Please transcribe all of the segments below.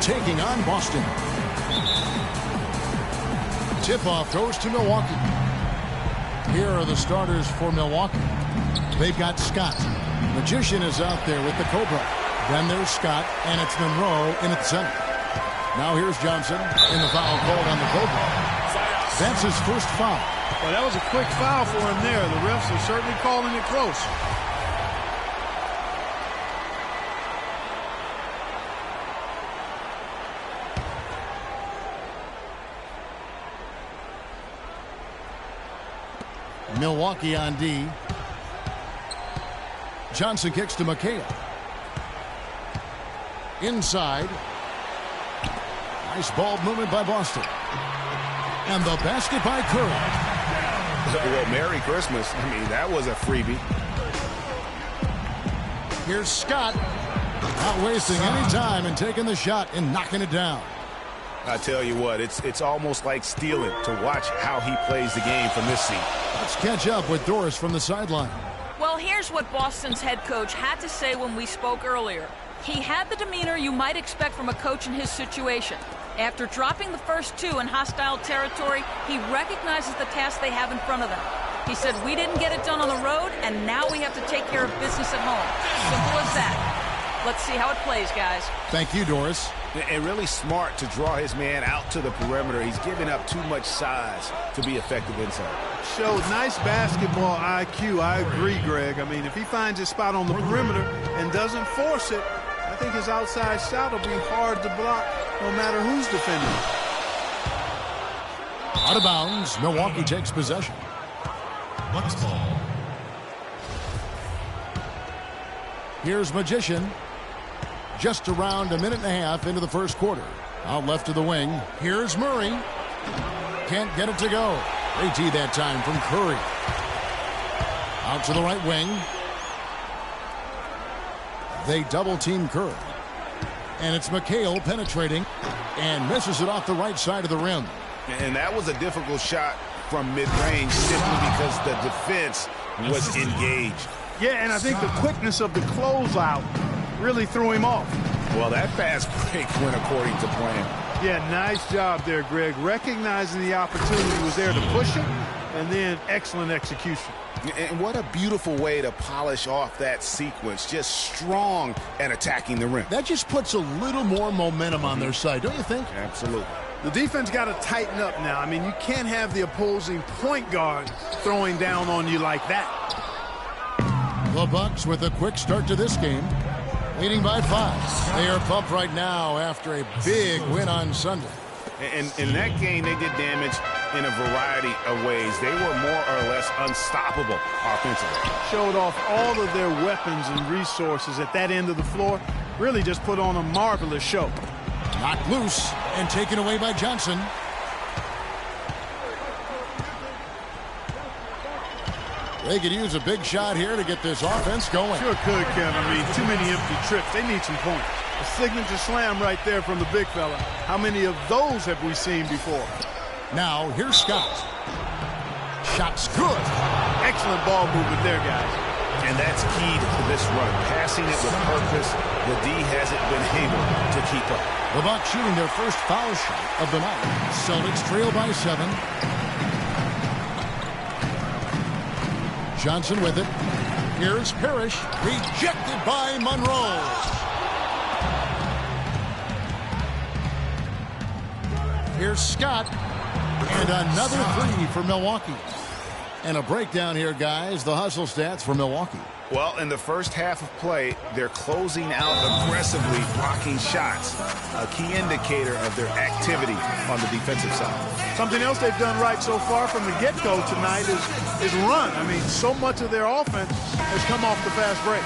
taking on Boston. Tip-off goes to Milwaukee. Here are the starters for Milwaukee. They've got Scott. Magician is out there with the Cobra. Then there's Scott, and it's Monroe in at center. Now here's Johnson in the foul called on the Cobra. That's his first foul. Well, that was a quick foul for him there. The refs are certainly calling it close. Milwaukee on D. Johnson kicks to McHale. Inside. Nice ball movement by Boston. And the basket by Curry. Well, Merry Christmas. I mean, that was a freebie. Here's Scott. Not wasting any time and taking the shot and knocking it down. I tell you what, it's almost like stealing to watch how he plays the game from this seat. Let's catch up with Doris from the sideline. Well, here's what Boston's head coach had to say when we spoke earlier. He had the demeanor you might expect from a coach in his situation. After dropping the first two in hostile territory, he recognizes the task they have in front of them. He said, we didn't get it done on the road, and now we have to take care of business at home. Simple as that. Let's see how it plays, guys. Thank you, Doris. And really smart to draw his man out to the perimeter. He's giving up too much size to be effective inside. Showed nice basketball IQ. I agree, Greg. I mean, if he finds his spot on the perimeter and doesn't force it, I think his outside shot will be hard to block no matter who's defending. Out of bounds, Milwaukee takes possession. Bucks ball. Here's Magician. Just around a minute and a half into the first quarter. Out left to the wing. Here's Murray. Can't get it to go. They tee that time from Curry. Out to the right wing. They double-team Curry. And it's McHale penetrating and misses it off the right side of the rim. And that was a difficult shot from mid-range simply because the defense was engaged. Yeah, and I think the quickness of the closeout really threw him off. Well, that fast break went according to plan. Yeah, nice job there, Greg. Recognizing the opportunity was there to push him, and then excellent execution. And what a beautiful way to polish off that sequence. Just strong and attacking the rim. That just puts a little more momentum on their side, don't you think? Absolutely. The defense got to tighten up now. I mean, you can't have the opposing point guard throwing down on you like that. The Bucks with a quick start to this game, leading by 5. They are pumped right now after a big win on Sunday. And in that game, they did damage in a variety of ways. They were more or less unstoppable offensively. Showed off all of their weapons and resources at that end of the floor. Really just put on a marvelous show. Knocked loose and taken away by Johnson. They could use a big shot here to get this offense going. Sure could, Kevin. I mean, too many empty trips. They need some points. A signature slam right there from the big fella. How many of those have we seen before? Now, here's Scott. Shot's good. Excellent ball movement there, guys. And that's key to this run. Passing it with purpose. The D hasn't been able to keep up. The Bucks shooting their first foul shot of the night. Celtics trail by 7. Johnson with it. Here's Parrish. Rejected by Monroe. Here's Scott. And another three for Milwaukee. And a breakdown here, guys. The hustle stats for Milwaukee. Well, in the first half of play, they're closing out aggressively, blocking shots. A key indicator of their activity on the defensive side. Something else they've done right so far from the get-go tonight is run. I mean, so much of their offense has come off the fast break.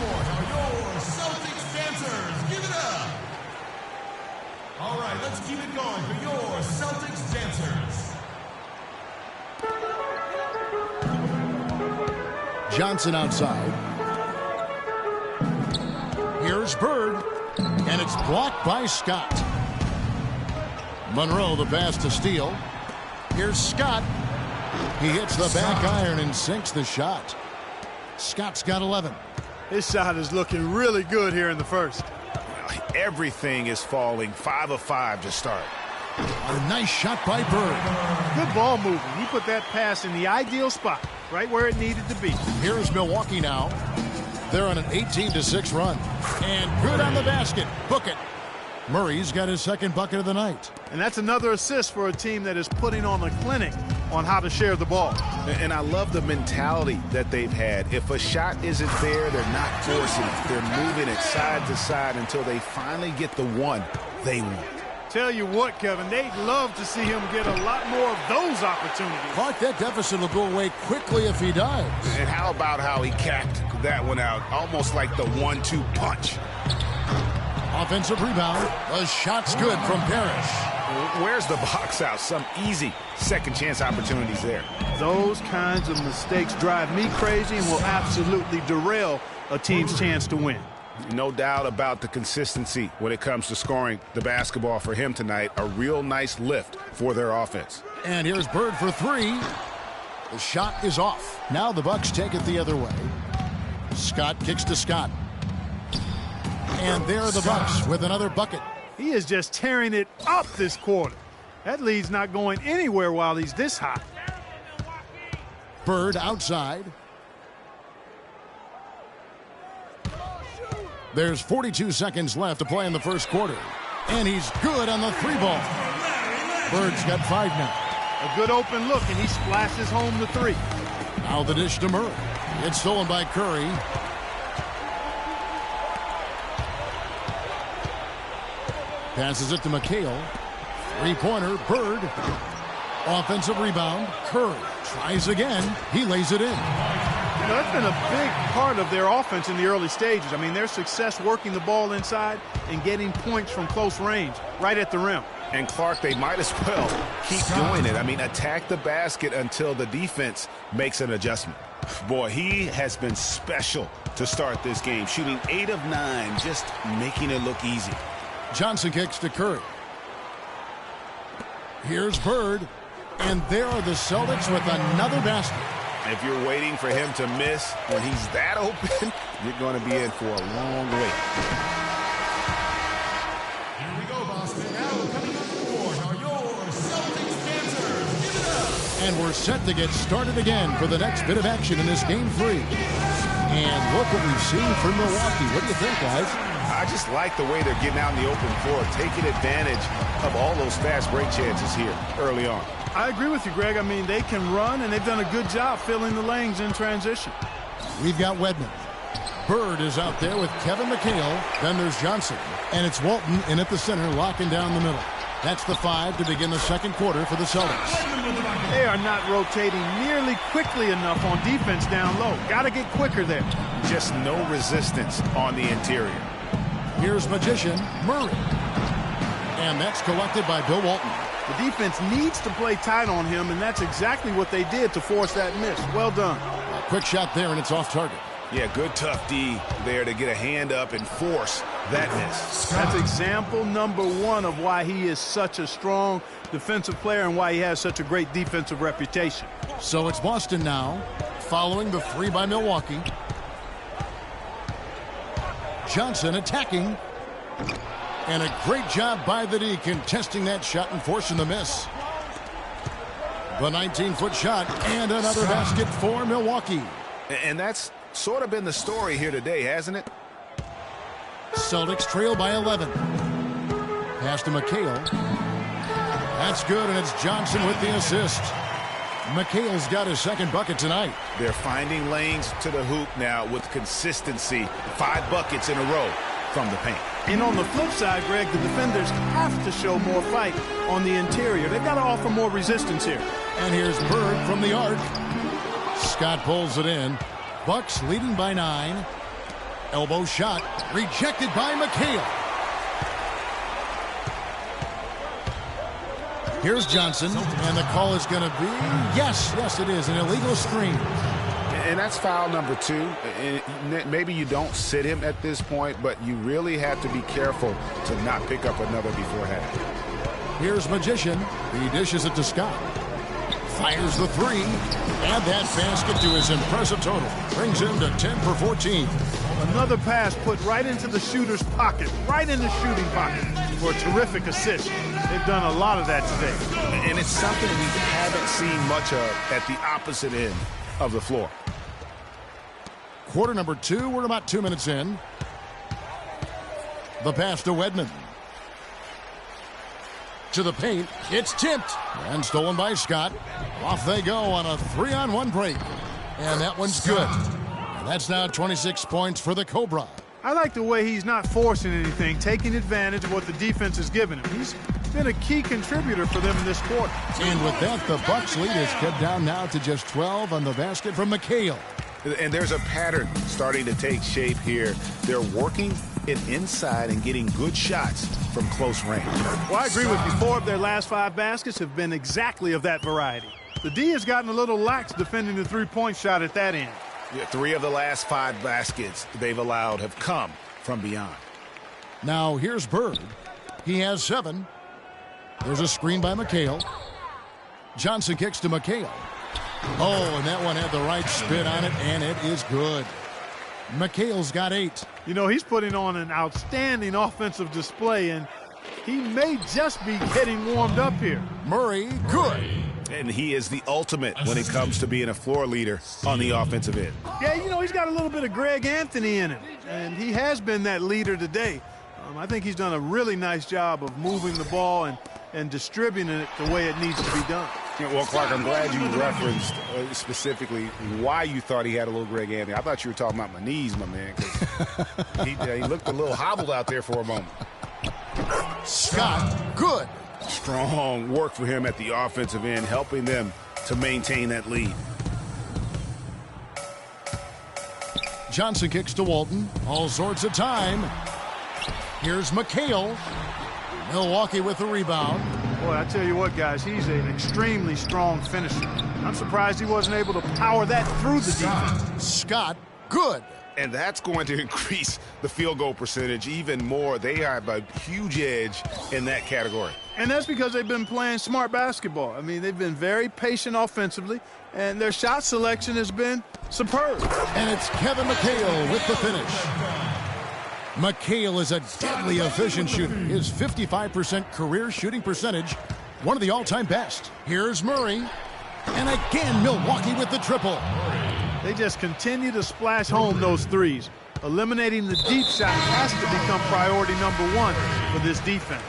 Your Celtics dancers, give it up. All right, let's keep it going for your Celtics dancers. Johnson outside. Here's Bird. And it's blocked by Scott. Monroe, the pass to Steele. Here's Scott. He hits the back iron and sinks the shot. Scott's got 11. His shot is looking really good here in the first. everything is falling. 5 of 5 to start. A nice shot by Bird. Good ball movement. He put that pass in the ideal spot, right where it needed to be. Here's Milwaukee now. They're on an 18-6 run. And good on the basket. Book it. Murray's got his second bucket of the night. And that's another assist for a team that is putting on a clinic on how to share the ball. And I love the mentality that they've had. If a shot isn't there, they're not forcing it. They're moving it side to side until they finally get the one they want. Tell you what, Kevin, they'd love to see him get a lot more of those opportunities. Clark, that deficit will go away quickly if he does. And how about how he capped that one out? Almost like the 1-2 punch. Offensive rebound. The shot's good from Parrish. Where's the box out? Some easy second chance opportunities there. Those kinds of mistakes drive me crazy and will absolutely derail a team's chance to win. No doubt about the consistency when it comes to scoring the basketball for him tonight. A real nice lift for their offense. And here's Bird for three. The shot is off. Now the Bucks take it the other way. Scott kicks to Scott. And there are the Bucks with another bucket. He is just tearing it up this quarter. That lead's not going anywhere while he's this hot. Bird outside. There's 42 seconds left to play in the first quarter. And he's good on the three ball. Bird's got 5 now. A good open look, and he splashes home the 3. Now the dish to Murray. It's stolen by Curry. Passes it to McHale. Three-pointer, Bird. Offensive rebound, Curry. Tries again. He lays it in. You know, that's been a big part of their offense in the early stages. I mean, their success working the ball inside and getting points from close range, right at the rim. And Clark, they might as well keep doing it. I mean, attack the basket until the defense makes an adjustment. Boy, he has been special to start this game, shooting 8 of 9, just making it look easy. Johnson kicks to Curry. Here's Bird. And there are the Celtics with another basket. If you're waiting for him to miss when he's that open, you're going to be in for a long wait. Here we go, Boston. Now coming up the court are your Celtics dancers. Give it up. And we're set to get started again for the next bit of action in this game 3. And look what we've seen from Milwaukee. What do you think, guys? I just like the way they're getting out in the open floor, taking advantage of all those fast break chances here early on. I agree with you, Greg. I mean, they can run, and they've done a good job filling the lanes in transition. We've got Wedman. Bird is out there with Kevin McHale. Then there's Johnson. And it's Walton in at the center, locking down the middle. That's the 5 to begin the second quarter for the Celtics. They are not rotating nearly quickly enough on defense down low. Got to get quicker there. Just no resistance on the interior. Here's Magician, Murray. And that's collected by Bill Walton. The defense needs to play tight on him, and that's exactly what they did to force that miss. Well done. A quick shot there, and it's off target. Yeah, good tough D there to get a hand up and force that miss. That's example number 1 of why he is such a strong defensive player and why he has such a great defensive reputation. So it's Boston now, following the 3 by Milwaukee. Johnson attacking. And a great job by the D contesting that shot and forcing the miss. The 19-foot shot and another basket for Milwaukee. And that's sort of been the story here today, hasn't it? Celtics trail by 11. Pass to McHale. That's good, and it's Johnson with the assist. McHale's got his second bucket tonight. They're finding lanes to the hoop now with consistency. 5 buckets in a row from the paint. And on the flip side, Greg, the defenders have to show more fight on the interior. They've got to offer more resistance here. And here's Bird from the arc. Scott pulls it in. Bucks leading by 9. Elbow shot rejected by McHale. Here's Johnson, and the call is going to be, yes, it is, an illegal screen. And that's foul number 2. And maybe you don't sit him at this point, but you really have to be careful to not pick up another beforehand. Here's Magician. He dishes it to Scott. Fires the 3. And that basket to his impressive total brings him to 10 for 14. Another pass put right into the shooter's pocket, right in the shooting pocket for a terrific assist. They've done a lot of that today. And it's something we haven't seen much of at the opposite end of the floor. Quarter number 2, we're about 2 minutes in. The pass to Wedman. To the paint, it's tipped and stolen by Scott. Off they go on a 3-on-1 break. And that one's good. And that's now 26 points for the Cobra. I like the way he's not forcing anything, taking advantage of what the defense has given him. He's been a key contributor for them in this quarter. And with that, the Bucks lead is cut down now to just 12 on the basket from McHale. And there's a pattern starting to take shape here. They're working it inside and getting good shots from close range. Well, I agree with you. 4 of their last 5 baskets have been exactly of that variety. The D has gotten a little lax defending the three-point shot at that end. Yeah, 3 of the last 5 baskets they've allowed have come from beyond. Now here's Bird. He has 7. There's a screen by McHale. Johnson kicks to McHale. Oh, and that one had the right spin on it, and it is good. McHale's got 8. You know, he's putting on an outstanding offensive display, and he may just be getting warmed up here. Murray, good. And he is the ultimate when it comes to being a floor leader on the offensive end. Yeah, you know, he's got a little bit of Greg Anthony in him, and he has been that leader today. I think he's done a really nice job of moving the ball and distributing it the way it needs to be done. Yeah, well, Clark, I'm glad you referenced specifically why you thought he had a little Greg Anthony. I thought you were talking about my knees, my man, 'cause he looked a little hobbled out there for a moment. Scott, good. Strong work for him at the offensive end, helping them to maintain that lead. Johnson kicks to Walton. All sorts of time. Here's McHale. Milwaukee with the rebound. Boy, I tell you what, guys, he's an extremely strong finisher. I'm surprised he wasn't able to power that through the defense. Scott, good. And that's going to increase the field goal percentage even more. They have a huge edge in that category. And that's because they've been playing smart basketball. I mean, they've been very patient offensively, and their shot selection has been superb. And it's Kevin McHale with the finish. McHale is a deadly efficient shooter. His 55% career shooting percentage, one of the all-time best. Here's Murray. And again, Milwaukee with the triple. They just continue to splash home those threes. Eliminating the deep shot has to become priority number 1 for this defense.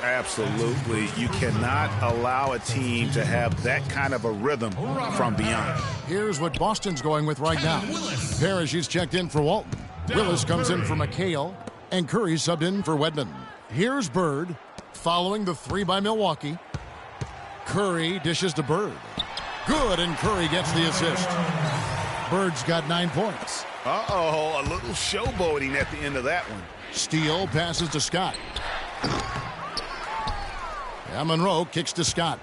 Absolutely. You cannot allow a team to have that kind of a rhythm from beyond. Here's what Boston's going with right now. Parrish is checked in for Walton. Willis comes in for McHale, and Curry subbed in for Wedman. Here's Bird, following the 3 by Milwaukee. Curry dishes to Bird. Good, and Curry gets the assist. Bird's got 9 points. Uh-oh, a little showboating at the end of that one. Steele passes to Scott. And Monroe kicks to Scott.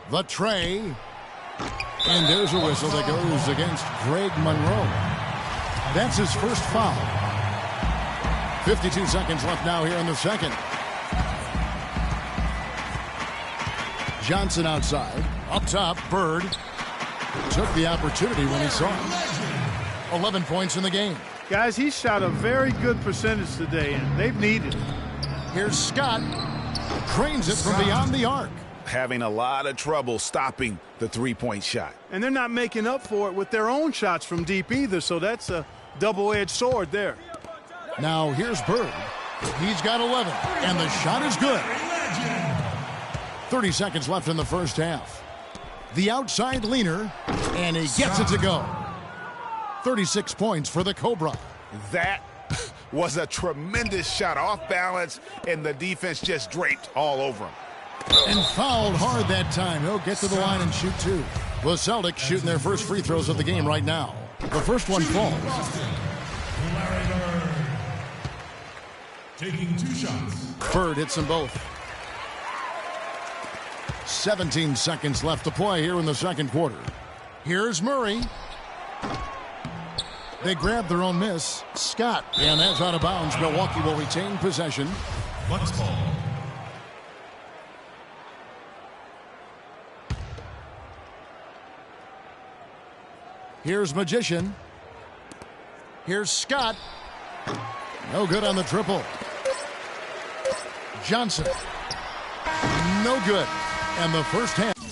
The tray. And there's a whistle that goes against Greg Monroe. That's his first foul. 52 seconds left now here in the second. Johnson outside. Up top, Bird took the opportunity when he saw it. 11 points in the game. Guys, he shot a very good percentage today, and they've needed it. Here's Scott. Cranes it from beyond the arc. Having a lot of trouble stopping the three-point shot. And they're not making up for it with their own shots from deep either, so that's a double-edged sword there. Now here's Bird. He's got 11, and the shot is good. 30 seconds left in the first half. The outside leaner, and he gets it to go. 36 points for the Cobra. That was a tremendous shot off balance, and the defense just draped all over him. And fouled hard that time. He'll get to the line and shoot 2. The Celtics shooting their first free throws of the game right now. The first one falls. Larry Bird taking 2 shots. Bird hits them both. 17 seconds left to play here in the second quarter. Here's Murray. They grab their own miss. Scott, and that's out of bounds. Milwaukee will retain possession. Bucks ball. Here's Magician. Here's Scott. No good on the triple. Johnson. No good. And the first half.